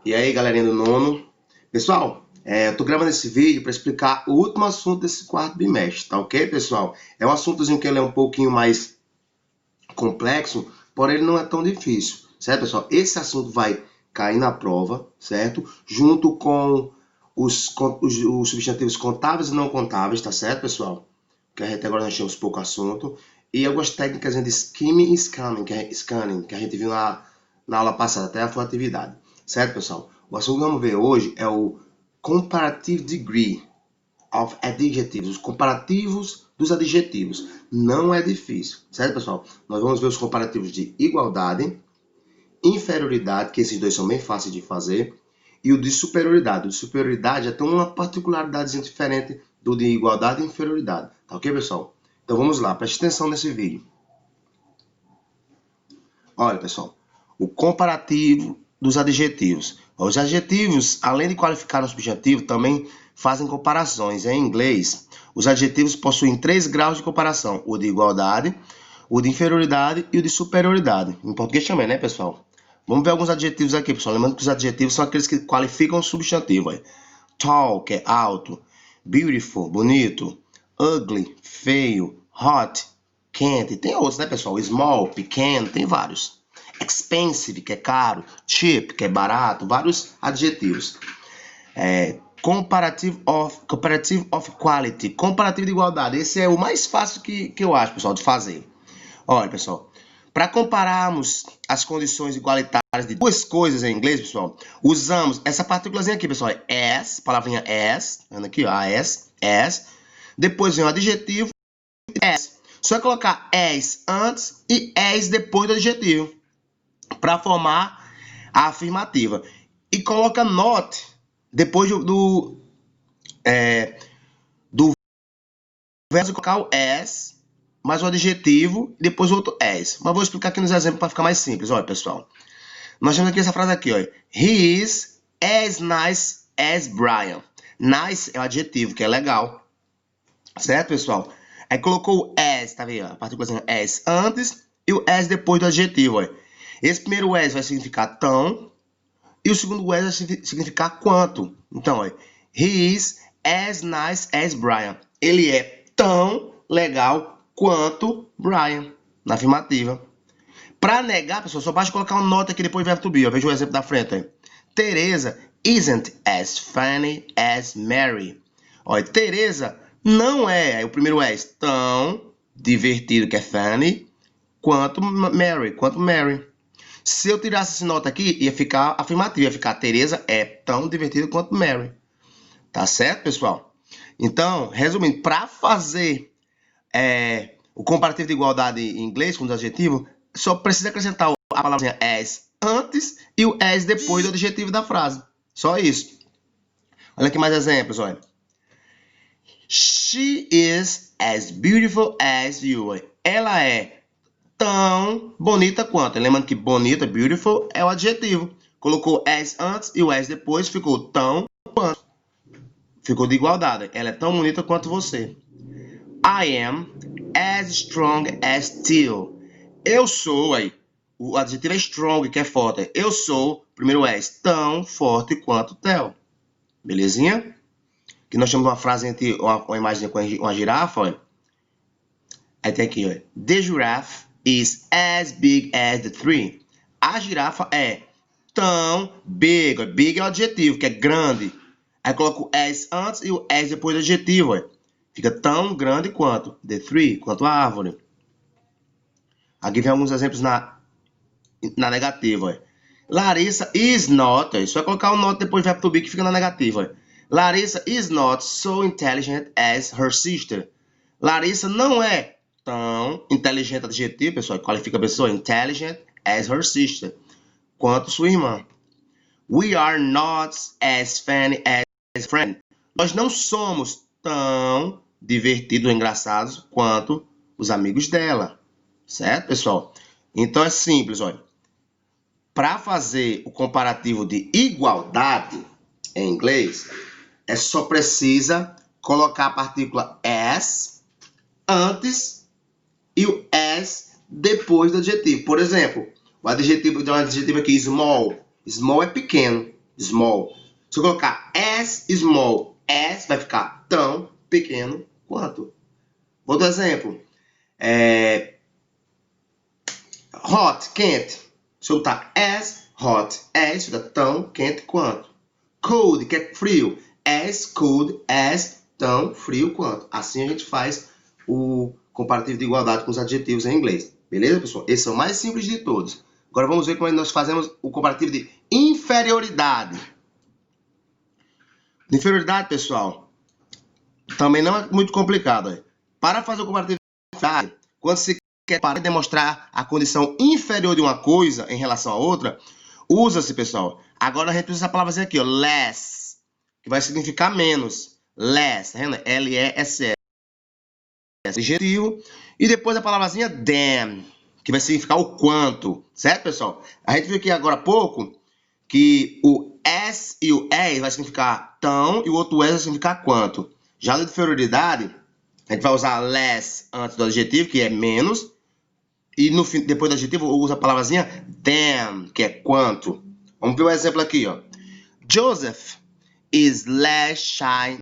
E aí, galerinha do nono. Pessoal, eu tô gravando esse vídeo para explicar o último assunto desse quarto bimestre, tá ok, pessoal? É um assuntozinho que ele é um pouquinho mais complexo, porém ele não é tão difícil, certo, pessoal? Esse assunto vai cair na prova, certo? Junto com os substantivos contáveis e não contáveis, tá certo, pessoal? Que a gente agora nós temos pouco assunto. E algumas técnicas de skimming e scanning, que a gente viu na aula passada, até a sua atividade. Certo, pessoal? O assunto que vamos ver hoje é o comparative degree of adjectives, os comparativos dos adjetivos. Não é difícil, certo, pessoal? Nós vamos ver os comparativos de igualdade, inferioridade, que esses dois são bem fáceis de fazer, e o de superioridade. O de superioridade já tem uma particularidade diferente do de igualdade e inferioridade. Tá ok, pessoal? Então vamos lá, preste atenção nesse vídeo. Olha, pessoal, o comparativo dos adjetivos. Os adjetivos, além de qualificar o substantivo, também fazem comparações. Em inglês, os adjetivos possuem 3 graus de comparação: o de igualdade, o de inferioridade e o de superioridade. Em português também, né, pessoal? Vamos ver alguns adjetivos aqui, pessoal. Lembrando que os adjetivos são aqueles que qualificam o substantivo. Tall, que é alto. Beautiful, bonito. Ugly, feio. Hot, quente. Tem outros, né, pessoal? Small, pequeno, tem vários. Expensive, que é caro. Cheap, que é barato. Vários adjetivos. Comparative of quality. Comparativo de igualdade. Esse é o mais fácil que eu acho, pessoal, de fazer. Olha, pessoal. Para compararmos as condições igualitárias de duas coisas em inglês, pessoal, usamos essa partículazinha aqui, pessoal. As, palavrinha as. Anda aqui, ó. As. Depois vem o adjetivo. As. Só colocar as antes e as depois do adjetivo para formar a afirmativa. E coloca not depois do verbo, colocar o as, mais o adjetivo e depois o outro as. Mas vou explicar aqui nos exemplos para ficar mais simples. Olha, pessoal. Nós temos aqui essa frase aqui, ó. He is as nice as Brian. Nice é o adjetivo, que é legal. Certo, pessoal? Aí colocou o as, tá vendo? A partícula as antes e o as depois do adjetivo, ó. Esse primeiro as vai significar tão e o segundo as vai significar quanto. Então, ó. He is as nice as Brian. Ele é tão legal quanto Brian, na afirmativa. Para negar, pessoal, só basta colocar uma nota aqui depois do verbo to be. Ó. Veja o exemplo da frente. Ó. Teresa isn't as funny as Mary. Ó, Teresa não é, o primeiro as, tão divertido, que é funny, quanto Mary. Se eu tirasse essa nota aqui, ia ficar afirmativo, ia ficar Teresa é tão divertido quanto Mary. Tá certo, pessoal? Então, resumindo, para fazer o comparativo de igualdade em inglês com os adjetivos, só precisa acrescentar a palavra as antes e o as depois do adjetivo da frase. Só isso. Olha aqui mais exemplos, olha. She is as beautiful as you. Ela é tão bonita quanto. Lembrando que bonita, beautiful, é o adjetivo. Colocou as antes e o as depois, ficou tão quanto. Ficou de igualdade. Ela é tão bonita quanto você. I am as strong as steel. Eu sou, aí, o adjetivo é strong, que é forte. Eu sou, primeiro as, tão forte quanto Theo. Belezinha? Que nós temos uma frase entre uma imagem com uma girafa, olha. Aí tem aqui, olha. The giraffe is as big as the tree. A girafa é tão big. Big é o adjetivo, que é grande. Aí coloco o as antes e o as depois do adjetivo, olha. Fica tão grande quanto the tree, quanto a árvore. Aqui vem alguns exemplos na negativa. Olha. Larissa is not. Só colocar o not depois do verbo to be que fica na negativa. Olha. Larissa is not so intelligent as her sister. Larissa não é tão inteligente, adjetivo, pessoal, qualifica a pessoa, intelligent as her sister, quanto sua irmã. We are not as funny as friend. Nós não somos tão divertidos ou engraçados quanto os amigos dela. Certo, pessoal? Então é simples, olha. Para fazer o comparativo de igualdade em inglês, só precisa colocar a partícula as antes e o as depois do adjetivo. Por exemplo, o adjetivo aqui, small. Small é pequeno. small. Se eu colocar as small as, vai ficar tão pequeno quanto. Outro exemplo. Hot, quente. Se eu botar as hot as, fica tão quente quanto. Cold, que é frio. As cold as, tão frio quanto. Assim a gente faz o comparativo de igualdade com os adjetivos em inglês. Beleza, pessoal? Esse é o mais simples de todos. Agora vamos ver como nós fazemos o comparativo de inferioridade. Inferioridade, pessoal, também não é muito complicado. Para fazer o comparativo de inferioridade, quando se quer para demonstrar a condição inferior de uma coisa em relação a outra, usa-se, pessoal. Agora a gente usa essa palavrazinha aqui, ó, less, que vai significar menos. Less, tá vendo? L-E-S-S. Adjetivo. E depois a palavrazinha than, que vai significar o quanto, certo, pessoal? A gente viu aqui agora há pouco que o as e o as vai significar tão e o outro as vai significar quanto. Já na inferioridade, a gente vai usar less antes do adjetivo, que é menos, e no fim, depois do adjetivo usa a palavrazinha than, que é quanto. Vamos ver o exemplo aqui, ó. Joseph is less shy.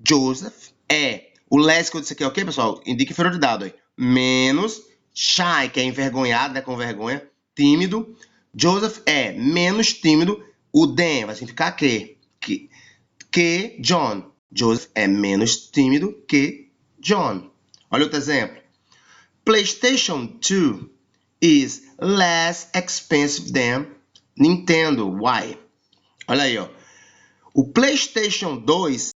Joseph é. O less que eu disse aqui é o quê, pessoal? Indica inferioridade. Ó. Menos shy, que é envergonhado, né, com vergonha. Tímido. Joseph é menos tímido. O than vai significar que John. Joseph é menos tímido que John. Olha outro exemplo. PlayStation 2 is less expensive than Nintendo. Why? Olha aí, ó. O PlayStation 2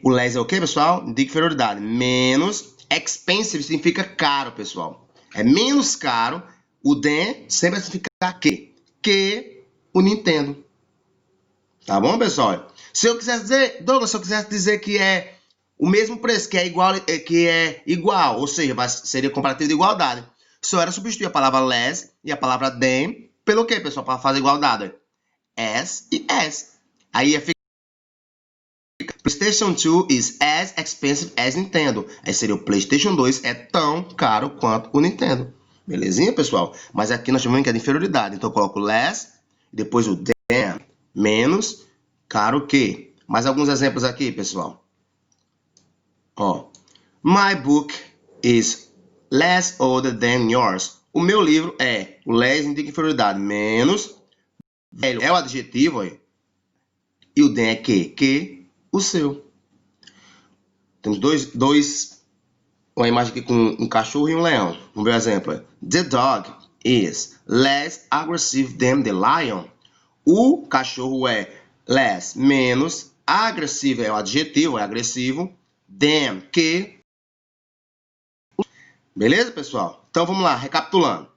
o less é o quê, pessoal? Indica inferioridade. Menos expensive significa caro, pessoal. É menos caro. O than sempre vai significar que o Nintendo. Tá bom, pessoal? Se eu quisesse dizer, Douglas, se eu quisesse dizer que é o mesmo preço, que é igual, ou seja, seria comparativo de igualdade. Só era substituir a palavra less e a palavra than pelo quê, pessoal? Para fazer igualdade. As e as. Aí ia ficar PlayStation 2 is as expensive as Nintendo. Aí seria o PlayStation 2 é tão caro quanto o Nintendo. Belezinha, pessoal? Mas aqui nós chamamos que é de inferioridade. Então eu coloco less, depois o than, menos, caro que. Mais alguns exemplos aqui, pessoal. Ó, my book is less older than yours. O meu livro é, o less indica inferioridade, menos, velho é o adjetivo, ó, e o than é que o seu. Temos uma imagem aqui com um cachorro e um leão. Vamos ver o exemplo. The dog is less aggressive than the lion. O cachorro é less, menos, agressivo é o adjetivo, é agressivo, than, que. Beleza, pessoal? Então vamos lá, recapitulando.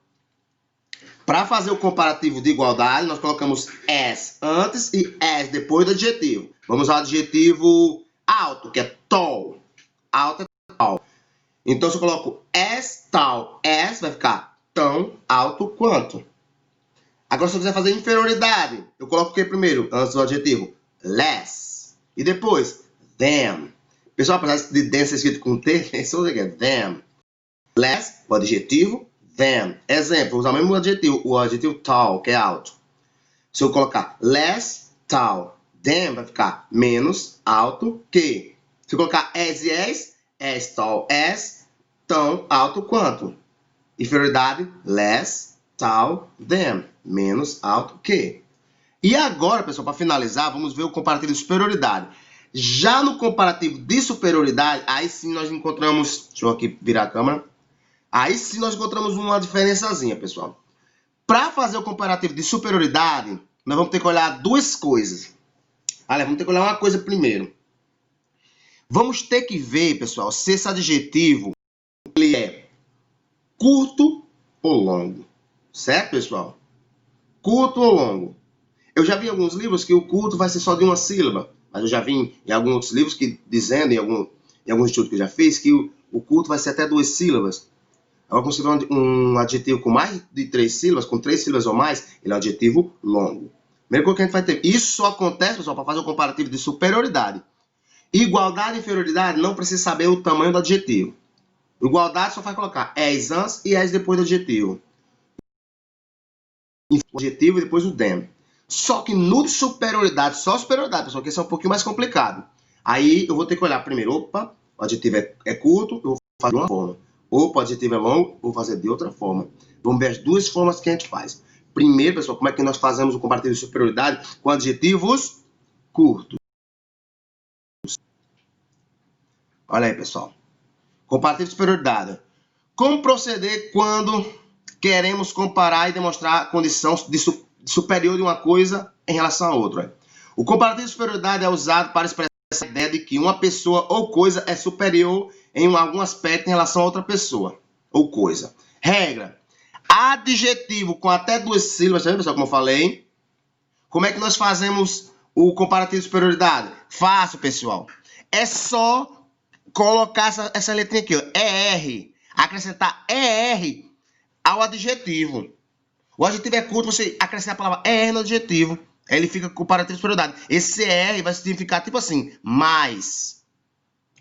Para fazer o comparativo de igualdade, nós colocamos as antes e as depois do adjetivo. Vamos ao adjetivo alto, que é tall. Alto é tall. Então, se eu coloco as tall as, vai ficar tão alto quanto. Agora, se eu quiser fazer inferioridade, eu coloco o que primeiro, antes do adjetivo? Less. E depois, than. Pessoal, apesar de than ser escrito com T, isso aqui é than. Less, o adjetivo, than. Exemplo, vou usar o mesmo adjetivo, o adjetivo tall, que é alto. Se eu colocar less tall than, vai ficar menos alto que. Se eu colocar as e as tall as, tão alto quanto. Inferioridade, less tall than, menos alto que. E agora, pessoal, para finalizar, vamos ver o comparativo de superioridade. Já no comparativo de superioridade, aí sim nós encontramos, deixa eu aqui virar a câmera, aí sim nós encontramos uma diferençazinha, pessoal. Para fazer o comparativo de superioridade, nós vamos ter que olhar duas coisas. Olha, vamos ter que olhar uma coisa primeiro. Vamos ter que ver, pessoal, se esse adjetivo ele é curto ou longo. Certo, pessoal? Curto ou longo. Eu já vi em alguns livros que o curto vai ser só de uma sílaba. Mas eu já vi em alguns outros livros que dizendo, em alguns estudos que eu já fiz, que o curto vai ser até 2 sílabas. Agora, quando você vê um adjetivo com mais de 3 sílabas, com 3 sílabas ou mais, ele é um adjetivo longo. Primeira coisa que a gente vai ter. Isso só acontece, pessoal, para fazer o comparativo de superioridade. Igualdade e inferioridade não precisa saber o tamanho do adjetivo. Igualdade só vai colocar as antes e as depois do adjetivo. O adjetivo e depois o than. Só que no de superioridade, só superioridade, pessoal, que esse é um pouquinho mais complicado. Aí eu vou ter que olhar primeiro, opa, o adjetivo é curto, eu vou fazer de uma forma. Opa, o adjetivo é longo, eu vou fazer de outra forma. Vamos ver as duas formas que a gente faz. Primeiro, pessoal, como é que nós fazemos o comparativo de superioridade com adjetivos curtos. Olha aí, pessoal. Comparativo de superioridade. Como proceder quando queremos comparar e demonstrar a condição de superior de uma coisa em relação a outra? O comparativo de superioridade é usado para expressar a ideia de que uma pessoa ou coisa é superior em algum aspecto em relação a outra pessoa ou coisa. Regra. Adjetivo com até duas sílabas, tá vendo, pessoal, como eu falei? Como é que nós fazemos o comparativo de superioridade? Fácil, pessoal. É só colocar essa letrinha aqui, ó, ER. Acrescentar ER ao adjetivo. O adjetivo é curto, você acrescenta a palavra ER no adjetivo. Ele fica com comparativo de superioridade. Esse ER vai significar tipo assim, mais.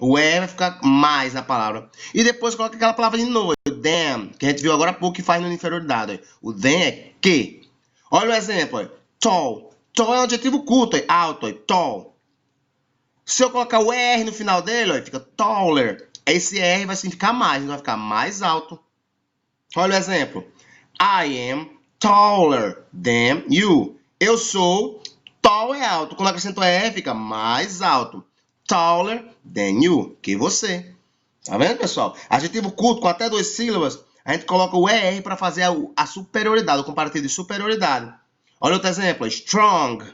O ER vai ficar mais na palavra. E depois coloca aquela palavra de novo, than, que a gente viu agora há pouco que faz na inferioridade. O than é que. Olha o exemplo, tall. Tall é um adjetivo curto, alto, tall. Se eu colocar o ER no final dele, fica taller. Esse ER vai significar mais, não vai ficar mais alto. Olha o exemplo. I am taller than you. Eu sou, tall é alto. Quando acrescento ER, fica mais alto. Taller than you, que você. Tá vendo, pessoal? Adjetivo curto com até duas sílabas, a gente coloca o ER para fazer a superioridade, o comparativo de superioridade. Olha outro exemplo. Strong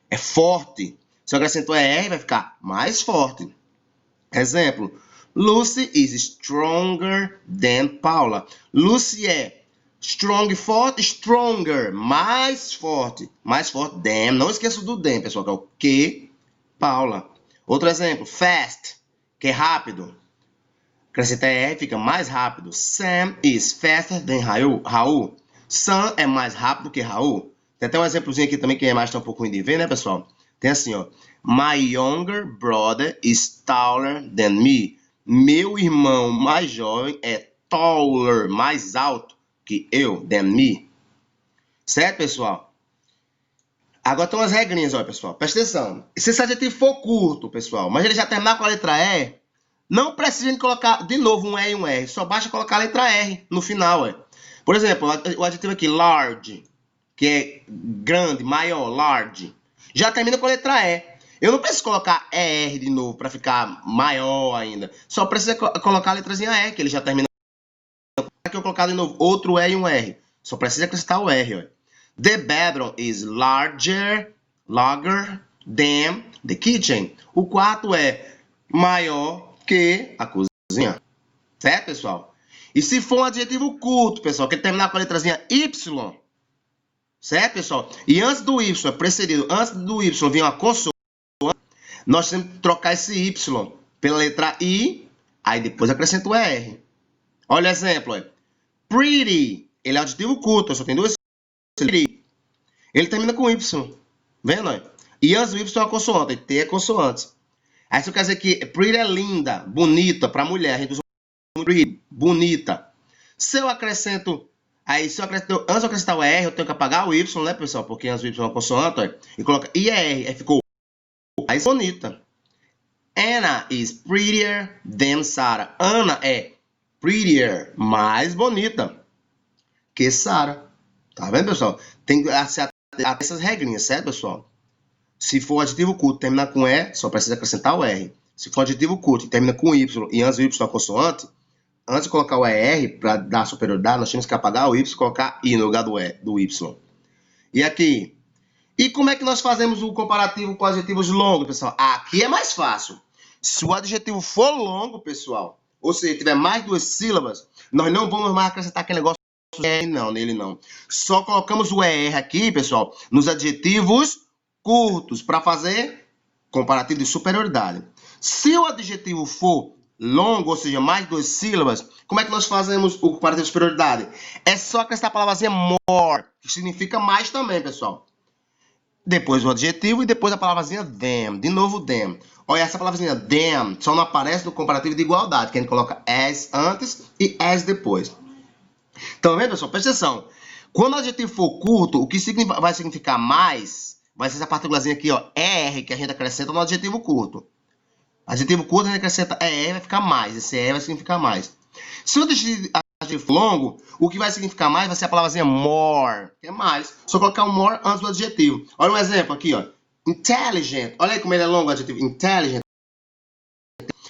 é forte. Se eu acrescento ER, vai ficar mais forte. Exemplo. Lucy is stronger than Paula. Lucy é strong, forte, stronger, mais forte. Mais forte, than. Não esqueça do than, pessoal, que é o que Paula. Outro exemplo. Fast, que é rápido. Acrescenta ER, fica mais rápido. Sam is faster than Raul. Sam é mais rápido que Raul. Tem até um exemplozinho aqui também que a imagem está um pouco ruim de ver, né, pessoal? Tem assim, ó. My younger brother is taller than me. Meu irmão mais jovem é taller, mais alto que eu, than me. Certo, pessoal? Agora tem umas regrinhas, ó, pessoal. Presta atenção. Se esse adjetivo for curto, pessoal, mas ele já terminar com a letra E, não precisa de colocar de novo um E e um R. Só basta colocar a letra R no final, ó. Por exemplo, o adjetivo aqui, large, que é grande, maior, large, já termina com a letra E. Eu não preciso colocar ER de novo para ficar maior ainda. Só precisa colocar a letrazinha E, que ele já termina. Aqui eu colocar de novo outro E e um R. Só precisa acrescentar o R. Ó. The bedroom is larger than the kitchen. O quarto é maior que a cozinha. Certo, pessoal? E se for um adjetivo curto, pessoal, que terminar com a letrazinha Y, certo, pessoal? E antes do Y, precedido, antes do Y vir uma consoante, nós temos que trocar esse Y pela letra I, aí depois acrescenta o R. Olha o exemplo. Pretty, ele é um adjetivo curto, só tem duas sílabas. Ele termina com Y. Vendo? E antes do Y é uma consoante, T é consoante. Aí isso quer dizer que pretty é linda, bonita, para mulher. A gente usa pretty, bonita. Se eu acrescento... Aí, antes de eu acrescentar o R, eu tenho que apagar o Y, né, pessoal? Porque antes do Y é uma consoante, e coloca IR, aí ficou mais bonita. Anna is prettier than Sarah. Ana é prettier, mais bonita que Sarah. Tá vendo, pessoal? Tem que se ater a essas regrinhas, certo, pessoal? Se for adjetivo curto e terminar com E, só precisa acrescentar o R. Se for adjetivo curto e termina com Y e antes do Y é uma consoante, antes de colocar o ER para dar superioridade, nós temos que apagar o Y e colocar I no lugar do Y. E aqui? E como é que nós fazemos o comparativo com adjetivos longos, pessoal? Aqui é mais fácil. Se o adjetivo for longo, pessoal, ou seja, tiver mais duas sílabas, nós não vamos mais acrescentar aquele negócio nele não. Só colocamos o ER aqui, pessoal, nos adjetivos curtos para fazer comparativo de superioridade. Se o adjetivo for longo, ou seja, mais duas sílabas, como é que nós fazemos o comparativo de superioridade? É só acrescentar a palavrinha more, que significa mais também, pessoal. Depois o adjetivo e depois a palavrinha them. De novo them. Olha, essa palavrinha them só não aparece no comparativo de igualdade, que a gente coloca as antes e as depois. Então, vendo, pessoal? Presta atenção. Quando o adjetivo for curto, o que vai significar mais vai ser essa partículazinha aqui, ó, ER, que a gente acrescenta no adjetivo curto. Adjetivo curto, a gente acrescenta ER, vai ficar mais. Esse ER vai significar mais. Se o adjetivo for longo, o que vai significar mais vai ser a palavrazinha more, que é mais. Só colocar o more antes do adjetivo. Olha um exemplo aqui, ó. Intelligent. Olha aí como ele é longo o adjetivo. Intelligent.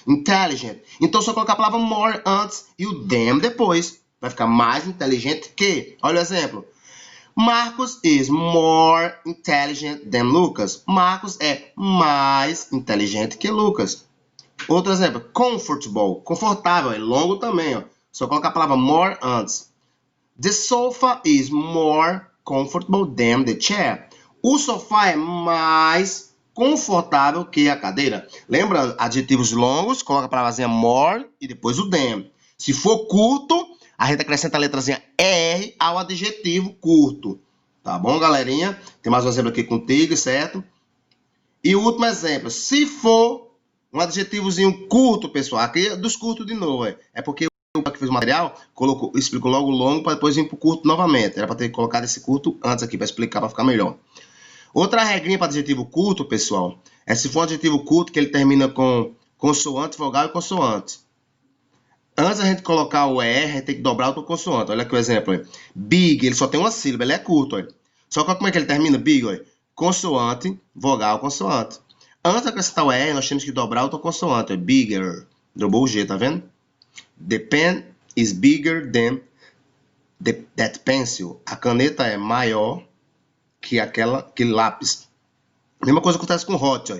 Intelligent. Então, só colocar a palavra more antes e o them depois. Vai ficar mais inteligente que. Olha o exemplo. Marcos is more intelligent than Lucas. Marcos é mais inteligente que Lucas. Outro exemplo. Comfortable. Confortável. É longo também, ó. Só colocar a palavra more antes. The sofa is more comfortable than the chair. O sofá é mais confortável que a cadeira. Lembrando, adjetivos longos, coloca a palavrinha more e depois o than. Se for curto, a gente acrescenta a letrazinha ER ao adjetivo curto. Tá bom, galerinha? Tem mais um exemplo aqui contigo, certo? E o último exemplo. Se for um adjetivozinho curto, pessoal, aqui é dos curtos de novo. É porque o que fez o material explicou logo o longo para depois vir para o curto novamente. Era para ter colocado esse curto antes aqui para explicar, para ficar melhor. Outra regrinha para adjetivo curto, pessoal, é se for um adjetivo curto que ele termina com consoante, vogal e consoante. Antes da gente colocar o ER, a gente tem que dobrar o consoante. Olha aqui o exemplo. Ó. Big, ele só tem uma sílaba, ele é curto. Ó. Só que como é que ele termina? Big, ó. Consoante, vogal, consoante. Antes de acrescentar o ER, nós temos que dobrar o consoante. Ó. Bigger. Dobrou o G, tá vendo? The pen is bigger than that pencil. A caneta é maior que aquele lápis. Mesma coisa acontece com hot, ó.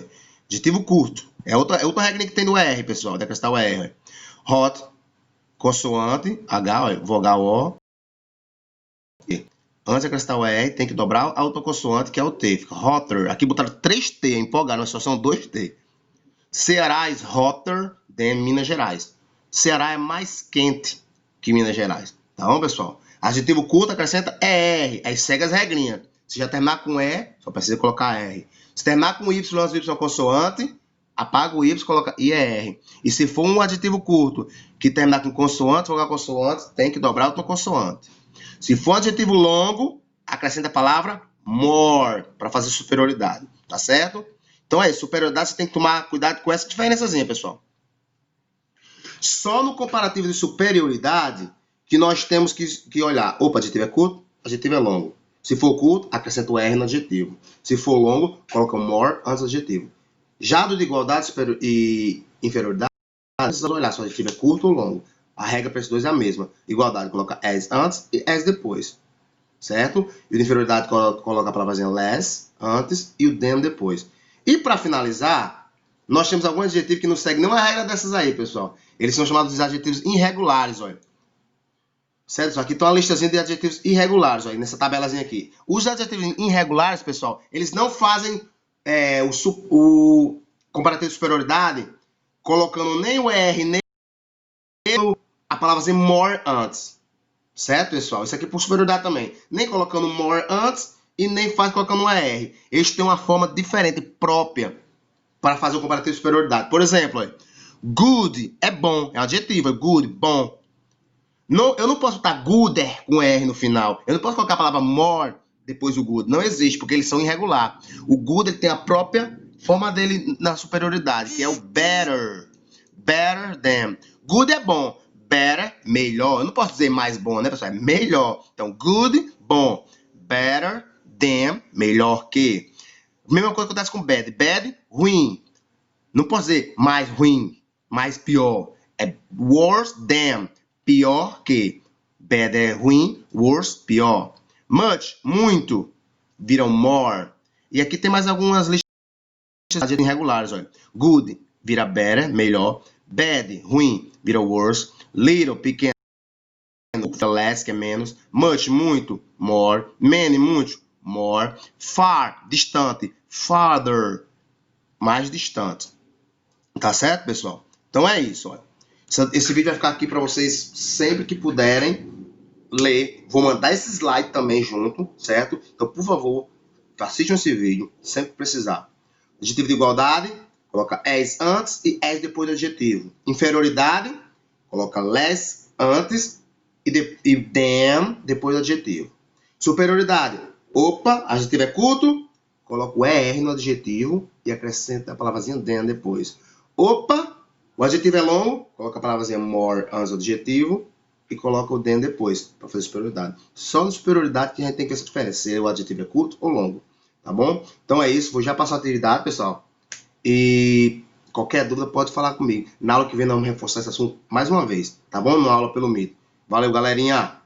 Adjetivo curto. É outra regra que tem do R, pessoal, de acrescentar o R. Ó. Hot, consoante, H, ó, vogal O. E. Antes de acrescentar o R, tem que dobrar a outra consoante, que é o T. Fica hotter. Aqui botaram 3T, empolgaram, mas só são 2T. Ceará is hotter than Minas Gerais. Ceará é mais quente que Minas Gerais. Tá bom, pessoal? Adjetivo curto acrescenta ER. Aí segue as regrinhas. Se já terminar com E, só precisa colocar R. Se terminar com Y, antes do Y consoante, apaga o Y e coloca IR. E se for um adjetivo curto que terminar com consoante, vogal consoante, tem que dobrar outra consoante. Se for um adjetivo longo, acrescenta a palavra more, para fazer superioridade. Tá certo? Então é isso. Superioridade, você tem que tomar cuidado com essa diferençazinha, pessoal. Só no comparativo de superioridade que nós temos que olhar. Opa, adjetivo é curto, adjetivo é longo. Se for curto, acrescenta o R no adjetivo. Se for longo, coloca more antes do adjetivo. Já do de igualdade e inferioridade, não precisa olhar se o adjetivo é curto ou longo. A regra para esses dois é a mesma. Igualdade coloca as antes e as depois. Certo? E o de inferioridade coloca a palavrinha less antes e o than depois. E para finalizar, nós temos alguns adjetivos que não seguem nenhuma regra dessas aí, pessoal. Eles são chamados de adjetivos irregulares, olha. Certo? Aqui está uma listazinha de adjetivos irregulares, olha, nessa tabelazinha aqui. Os adjetivos irregulares, pessoal, eles não fazem o comparativo de superioridade colocando nem o R, nem a palavra more antes. Certo, pessoal? Isso aqui é por superioridade também. Nem colocando more antes e nem faz colocando um R. Eles têm uma forma diferente, própria, para fazer o comparativo de superioridade. Por exemplo, olha, good é bom, é um adjetivo, é good, bom. Não, eu não posso botar gooder com R no final. Eu não posso colocar a palavra more depois do good. Não existe, porque eles são irregulares. O good ele tem a própria forma dele na superioridade, que é o better. Better than. Good é bom. Better, melhor. Eu não posso dizer mais bom, né, pessoal? É melhor. Então, good, bom. Better than, melhor que. Mesma coisa que acontece com bad. Bad, ruim. Não posso dizer mais ruim, mais pior. É worse than, pior que. Bad é ruim, worse, pior. Much, muito, viram more. E aqui tem mais algumas listas de irregulares, olha. Good, vira better, melhor. Bad, ruim, vira worse. Little, pequeno, less, que é menos. Much, muito, more. Many, muito, more. Far, distante. Farther, mais distante. Tá certo, pessoal? Então é isso, olha. Esse vídeo vai ficar aqui para vocês sempre que puderem ler. Vou mandar esse slide também junto, certo? Então, por favor, assistam esse vídeo sempre que precisar. Adjetivo de igualdade, coloca as antes e as depois do adjetivo. Inferioridade, coloca less antes e than depois do adjetivo. Superioridade. Opa, adjetivo é curto, coloca o ER no adjetivo e acrescenta a palavrazinha than depois. Opa, o adjetivo é longo, coloca a palavrazinha more antes do adjetivo e coloca o than depois, para fazer superioridade. Só na superioridade que a gente tem que ver essa diferença, se o adjetivo é curto ou longo, tá bom? Então é isso, vou já passar a atividade, pessoal. E qualquer dúvida pode falar comigo. Na aula que vem nós vamos reforçar esse assunto mais uma vez, tá bom? Na aula pelo Meet. Valeu, galerinha!